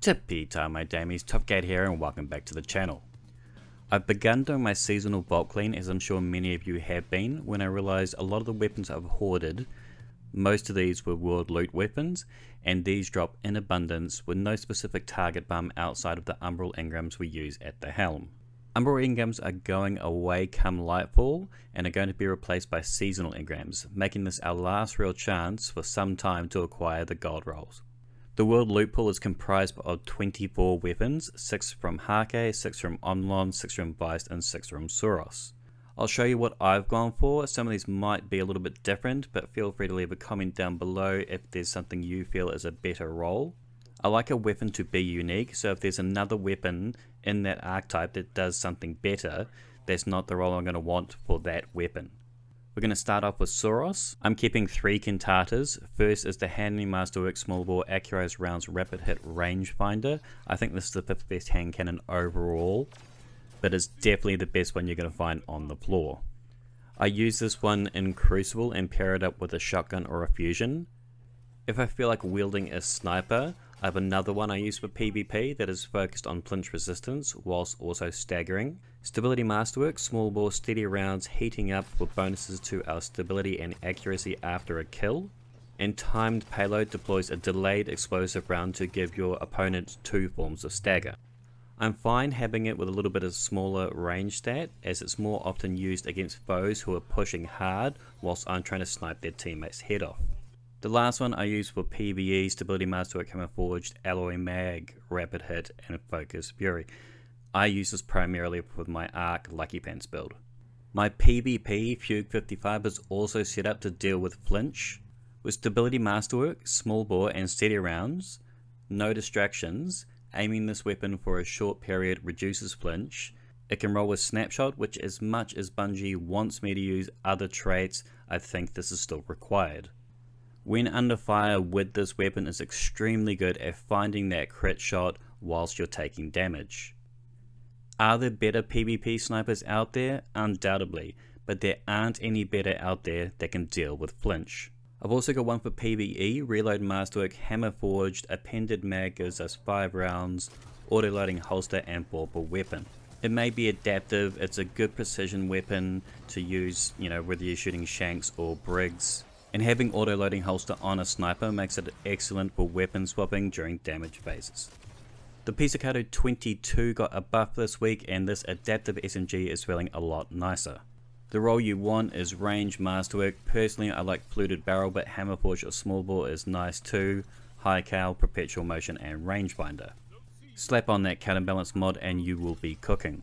Tippy time my damies, Topcat here and welcome back to the channel. I've begun doing my seasonal bulk clean, as I'm sure many of you have been, when I realised a lot of the weapons I've hoarded, most of these were world loot weapons, and these drop in abundance with no specific target bum outside of the umbral engrams we use at the helm. Umbral engrams are going away come Lightfall and are going to be replaced by seasonal engrams, making this our last real chance for some time to acquire the gold rolls. The world loot pool is comprised of 24 weapons, 6 from Hake, 6 from Omlon, 6 from Beist, and 6 from Suros. I'll show you what I've gone for. Some of these might be a little bit different, but feel free to leave a comment down below if there's something you feel is a better role. I like a weapon to be unique, so if there's another weapon in that archetype that does something better, that's not the role I'm going to want for that weapon. We're going to start off with Suros. I'm keeping 3 Kintatas. First is the Handling Masterwork Small Bore Accurized Rounds Rapid Hit Rangefinder. I think this is the 5th best hand cannon overall, but it's definitely the best one you're going to find on the floor. I use this one in Crucible and pair it up with a shotgun or a fusion. If I feel like wielding a sniper, I have another one I use for PvP that is focused on flinch resistance whilst also staggering. Stability Masterwork, small bore steady rounds heating up with bonuses to our stability and accuracy after a kill. And timed payload deploys a delayed explosive round to give your opponent 2 forms of stagger. I'm fine having it with a little bit of smaller range stat, as it's more often used against foes who are pushing hard whilst I'm trying to snipe their teammates' head off. The last one I use for PvE, Stability Masterwork Camouflaged, Alloy Mag, Rapid Hit, and Focus Fury. I use this primarily with my Arc Lucky Pants build. My PvP Fugue 55 is also set up to deal with flinch. With Stability Masterwork, Small Bore, and Steady Rounds, no distractions, aiming this weapon for a short period reduces flinch. It can roll with Snapshot, which as much as Bungie wants me to use other traits, I think this is still required. When under fire with this weapon is extremely good at finding that crit shot whilst you're taking damage. Are there better PvP snipers out there? Undoubtedly, but there aren't any better out there that can deal with flinch. I've also got one for PvE, Reload Masterwork Hammer Forged, Appended Mag gives us 5 rounds, auto-loading holster and bauble weapon. It may be adaptive, it's a good precision weapon to use, whether you're shooting Shanks or Briggs. And having auto-loading holster on a sniper makes it excellent for weapon swapping during damage phases. The Pizzicato 22 got a buff this week, and this adaptive SMG is feeling a lot nicer. The role you want is range masterwork. Personally, I like fluted barrel, but hammerforged or small bore is nice too. High cal, perpetual motion, and rangefinder. Slap on that counterbalance mod and you will be cooking.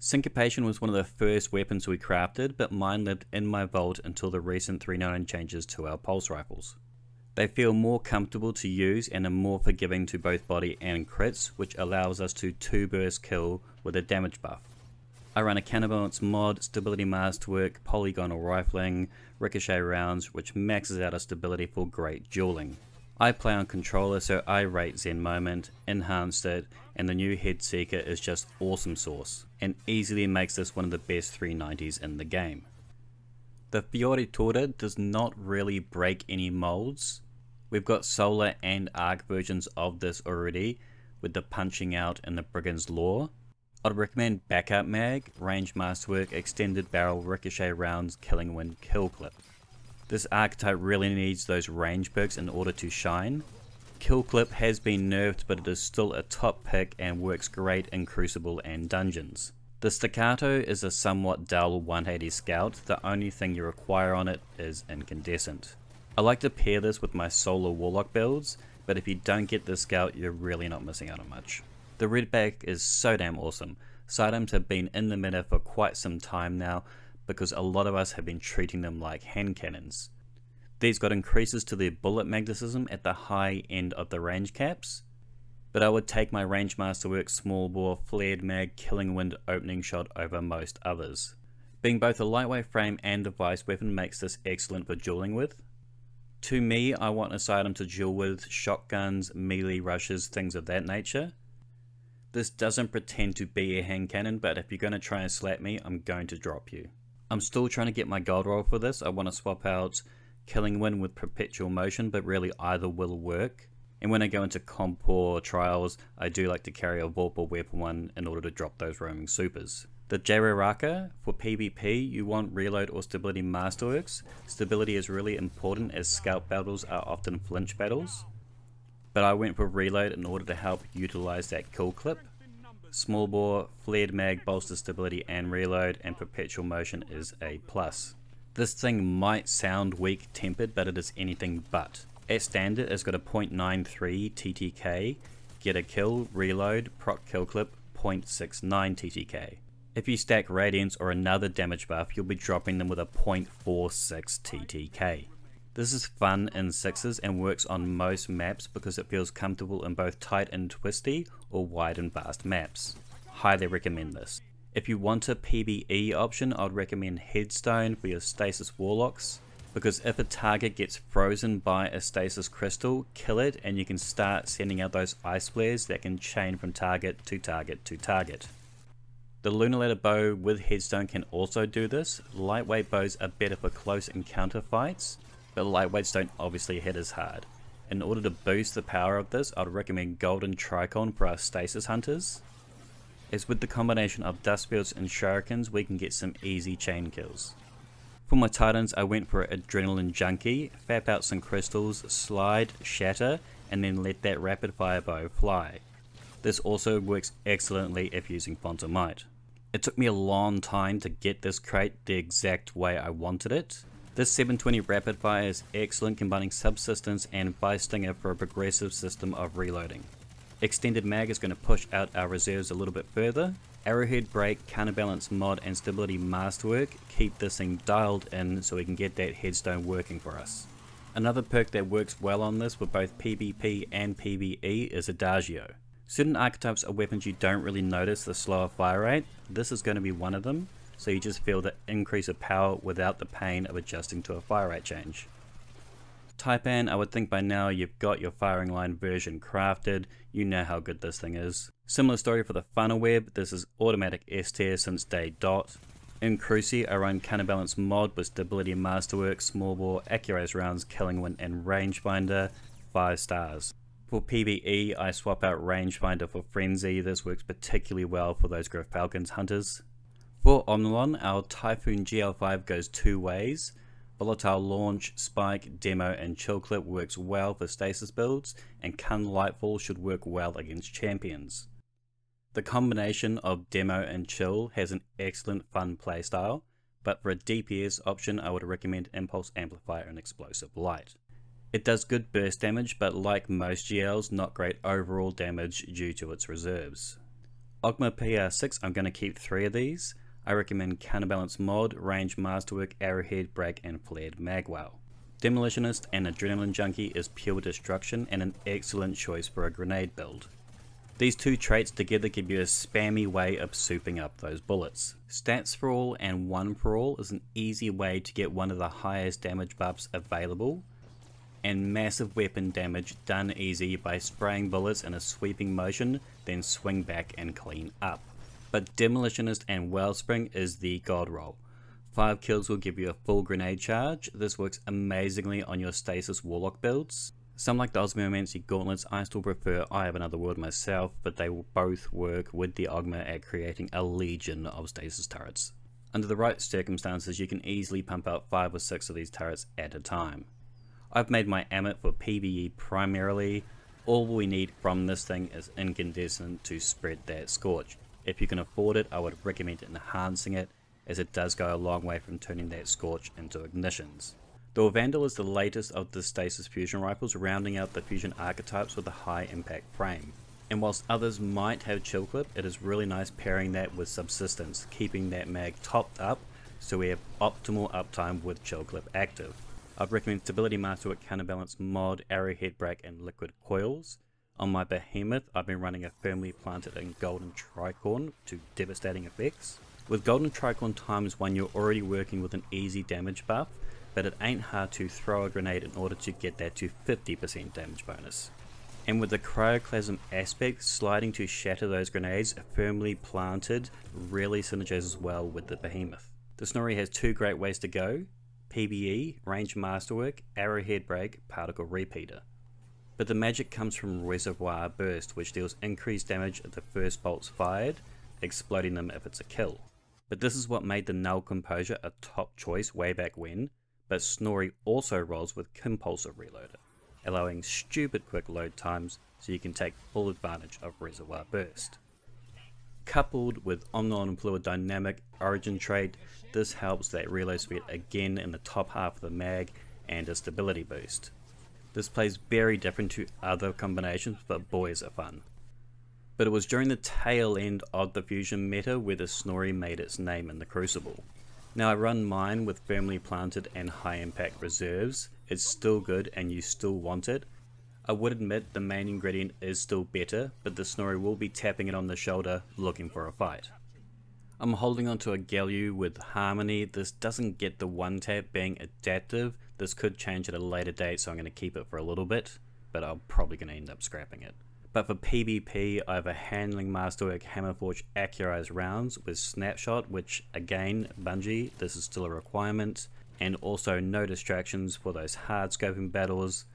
Syncopation was one of the first weapons we crafted, but mine lived in my vault until the recent 399 changes to our pulse rifles. They feel more comfortable to use and are more forgiving to both body and crits, which allows us to 2-burst kill with a damage buff. I run a counterbalance mod, Stability Masterwork, Polygonal Rifling, Ricochet Rounds, which maxes out our stability for great dueling. I play on controller, so I rate Zen Moment, enhanced it, and the new Head Seeker is just awesome sauce, and easily makes this one of the best 390s in the game. The Fiore Torta does not really break any molds. We've got solar and arc versions of this already, with the punching out and the Brigand's Law. I'd recommend Backup Mag, Range Masterwork, Extended Barrel, Ricochet Rounds, Killing Wind, Kill Clip. This archetype really needs those range perks in order to shine. Kill Clip has been nerfed, but it is still a top pick and works great in Crucible and Dungeons. The Staccato is a somewhat dull 180 scout, the only thing you require on it is Incandescent. I like to pair this with my Solar Warlock builds, but if you don't get the scout, you're really not missing out on much. The Redback is so damn awesome. Sidearms have been in the meta for quite some time now, because a lot of us have been treating them like hand cannons. These got increases to their bullet magnetism at the high end of the range caps, but I would take my Range Masterwork Small Bore Flared Mag Killing Wind opening shot over most others. Being both a lightweight frame and device weapon makes this excellent for dueling with. To me, I want a sidearm to duel with, shotguns, melee rushes, things of that nature. This doesn't pretend to be a hand cannon, but if you're going to try and slap me, I'm going to drop you. I'm still trying to get my gold roll for this. I want to swap out Killing Wind with Perpetual Motion, but really either will work. And when I go into comp or trials, I do like to carry a Vorp or Weapon 1 in order to drop those roaming supers. The Jararaka, for PvP you want Reload or Stability Masterworks. Stability is really important as scout battles are often flinch battles. But I went for Reload in order to help utilize that kill clip. Small bore, flared mag bolsters stability and reload, and perpetual motion is a plus. This thing might sound weak tempered, but it is anything but. At standard it's got a 0.93 TTK, get a kill, reload, proc kill clip, 0.69 TTK. If you stack Radiance or another damage buff, you'll be dropping them with a 0.46 TTK. This is fun in 6s and works on most maps because it feels comfortable in both tight and twisty or wide and vast maps. Highly recommend this. If you want a PvE option, I'd recommend Headstone for your Stasis Warlocks, because if a target gets frozen by a Stasis Crystal, kill it and you can start sending out those ice flares that can chain from target to target to target. The Lunar Ladder bow with Headstone can also do this. Lightweight bows are better for close encounter fights, but lightweights don't obviously hit as hard. In order to boost the power of this, I'd recommend Golden Tricon for our Stasis Hunters. As with the combination of Dustfields and Shurikens, we can get some easy chain kills. For my Titans, I went for Adrenaline Junkie, fap out some crystals, slide, shatter, and then let that rapid fire bow fly. This also works excellently if using Font of Might. It took me a long time to get this crate the exact way I wanted it. This 720 rapid fire is excellent combining subsistence and Fire Stinger for a progressive system of reloading. Extended mag is going to push out our reserves a little bit further. Arrowhead Break, Counterbalance Mod and Stability Masterwork keep this thing dialed in so we can get that headstone working for us. Another perk that works well on this for both PvP and PvE is Adagio. Certain archetypes of weapons you don't really notice the slower fire rate. This is going to be one of them, so you just feel the increase of power without the pain of adjusting to a fire rate change. Taipan, I would think by now you've got your firing line version crafted, you know how good this thing is. Similar story for the FUNNELWEB, this is automatic S tier since day dot. In Cruci, I run Counterbalance Mod with Stability Masterwork, Small Bore, Accurate Rounds, Killing Wind and Rangefinder, 5 stars. For PvE, I swap out Rangefinder for Frenzy. This works particularly well for those Growth Falcons hunters. For Omnilon, our Typhoon GL5 goes two ways. Volatile Launch, Spike, Demo and Chill Clip works well for stasis builds, and Kun Lightfall should work well against champions. The combination of Demo and Chill has an excellent fun playstyle, but for a DPS option I would recommend Impulse Amplifier and Explosive Light. It does good burst damage, but like most GLs, not great overall damage due to its reserves. OGMA PR6, I'm going to keep 3 of these. I recommend Counterbalance Mod, Range Masterwork, Arrowhead Break and Flared Magwell. Demolitionist and Adrenaline Junkie is pure destruction and an excellent choice for a grenade build. These two traits together give you a spammy way of souping up those bullets. Stats for All and One for All is an easy way to get one of the highest damage buffs available, and massive weapon damage done easy by spraying bullets in a sweeping motion, then swing back and clean up. But Demolitionist and Wellspring is the god roll. 5 kills will give you a full grenade charge. This works amazingly on your Stasis Warlock builds. Some like the Osmomancy Gauntlets, I still prefer I Have Another World myself, but they will both work with the OGMA at creating a legion of Stasis turrets. Under the right circumstances you can easily pump out 5 or 6 of these turrets at a time. I've made my AMMIT for PvE primarily. All we need from this thing is incandescent to spread that scorch. If you can afford it, I would recommend enhancing it, as it does go a long way from turning that scorch into ignitions. The AURVANDIL is the latest of the Stasis fusion rifles, rounding out the fusion archetypes with a high impact frame. And whilst others might have chill clip, it is really nice pairing that with subsistence, keeping that mag topped up so we have optimal uptime with chill clip active. I'd recommend Stability Masterwork, Counterbalance Mod, Arrowhead Break and Liquid Coils. On my Behemoth, I've been running a Firmly Planted and Golden Tricorn to devastating effects. With Golden Tricorn ×1 you're already working with an easy damage buff, but it ain't hard to throw a grenade in order to get that to 50% damage bonus. And with the Cryoclasm aspect, sliding to shatter those grenades, Firmly Planted really synergizes well with the Behemoth. The Snorri has 2 great ways to go: PvE, Range Masterwork, Arrowhead Break, Particle Repeater. But the magic comes from Reservoir Burst, which deals increased damage if the first bolt's fired, exploding them if it's a kill. But this is what made the Null Composure a top choice way back when, but SNORRI also rolls with Compulsive Reloader, allowing stupid quick load times so you can take full advantage of Reservoir Burst. Coupled with Omnilon Fluid Dynamic Origin trait, this helps that reload speed again in the top half of the mag and a stability boost. This plays very different to other combinations, but boy is it fun. But it was during the tail end of the fusion meta where the SNORRI made its name in the Crucible. Now I run mine with firmly planted and high impact reserves. It's still good and you still want it. I would admit the main ingredient is still better, but the SNORRI will be tapping it on the shoulder looking for a fight. I'm holding onto a GALLU with Harmony. This doesn't get the one tap being adaptive. This could change at a later date, so I'm going to keep it for a little bit, but I'm probably going to end up scrapping it. But for PvP, I have a Handling Masterwork Hammerforge Accurized rounds with Snapshot, which again, Bungie, this is still a requirement, and also no distractions for those hard scoping battles.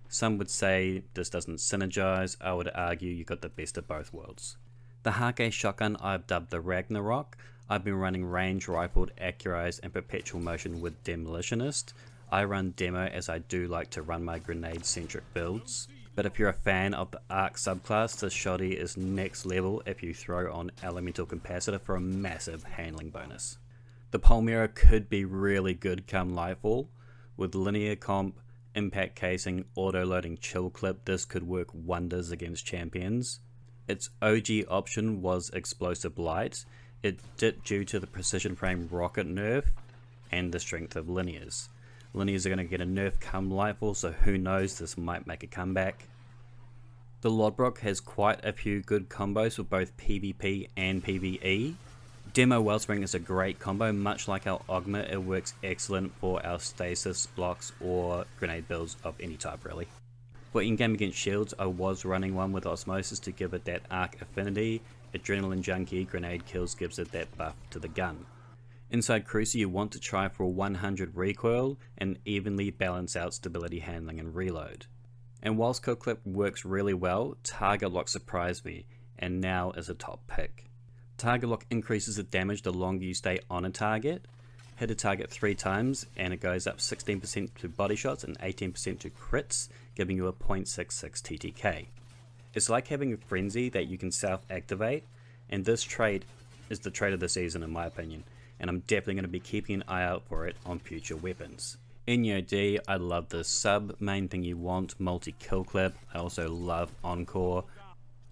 Some would say this doesn't synergize. I would argue you got the best of both worlds. The Hake shotgun I've dubbed the Ragnarok. I've been running range rifled, accurized and perpetual motion with Demolitionist. I run demo as I do like to run my grenade centric builds. But if you're a fan of the Arc subclass, this shoddy is next level if you throw on Elemental Capacitor for a massive handling bonus. The PALMYRA could be really good come Lightfall. With linear comp, impact casing, auto-loading chill clip, this could work wonders against champions. Its OG option was Explosive Light. It dipped due to the precision frame rocket nerf and the strength of linears. Linears are going to get a nerf come Lightfall, so who knows, this might make a comeback. The LODBROK has quite a few good combos for both PvP and PvE. Demo Wellspring is a great combo, much like our OGMA. It works excellent for our stasis blocks or grenade builds of any type really. For in-game against shields, I was running one with Osmosis to give it that arc affinity. Adrenaline Junkie grenade kills gives it that buff to the gun. Inside Crucible, you want to try for 100 recoil and evenly balance out stability handling and reload. And whilst Kill Clip works really well, Target Lock surprised me and now is a top pick. Target Lock increases the damage the longer you stay on a target. Hit a target 3 times and it goes up 16% to body shots and 18% to crits, giving you a 0.66 TTK. It's like having a frenzy that you can self-activate, and this trait is the trait of the season in my opinion, and I'm definitely going to be keeping an eye out for it on future weapons. ENYO-D, I love this sub, main thing you want, multi-kill clip. I also love Encore.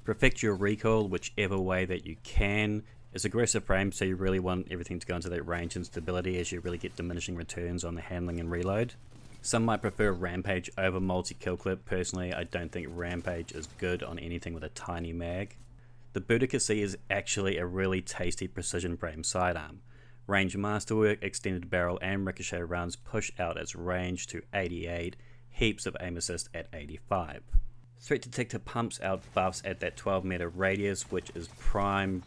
Perfect your recoil whichever way that you can. It's aggressive frame, so you really want everything to go into that range and stability as you really get diminishing returns on the handling and reload. Some might prefer Rampage over multi-kill clip. Personally, I don't think Rampage is good on anything with a tiny mag. The BOUDICA-C is actually a really tasty precision frame sidearm. Range Masterwork, extended barrel and ricochet rounds push out its range to 88, heaps of aim assist at 85. Threat Detector pumps out buffs at that 12 meter radius, which is prime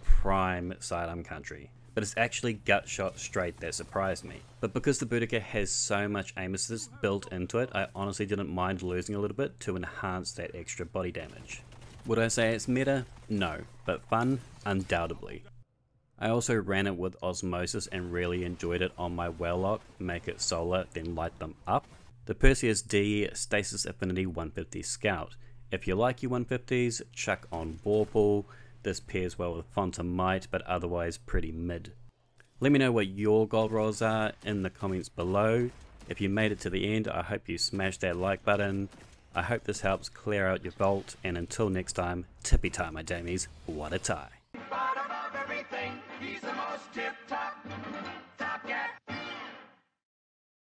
sidearm country. But it's actually gut shot straight that surprised me. But because the Boudica has so much aim assist built into it, I honestly didn't mind losing a little bit to enhance that extra body damage. Would I say it's meta? No, but fun? Undoubtedly. I also ran it with Osmosis and really enjoyed it on my Welllock, make it solar, then light them up. The PERSES-D Stasis Affinity 150 Scout. If you like your 150s, chuck on Vorpal. This pairs well with Fontamite, but otherwise pretty mid. Let me know what your gold rolls are in the comments below. If you made it to the end, I hope you smash that like button. I hope this helps clear out your vault, and until next time, tippy tie my damies, what a tie. He's the most tip-top.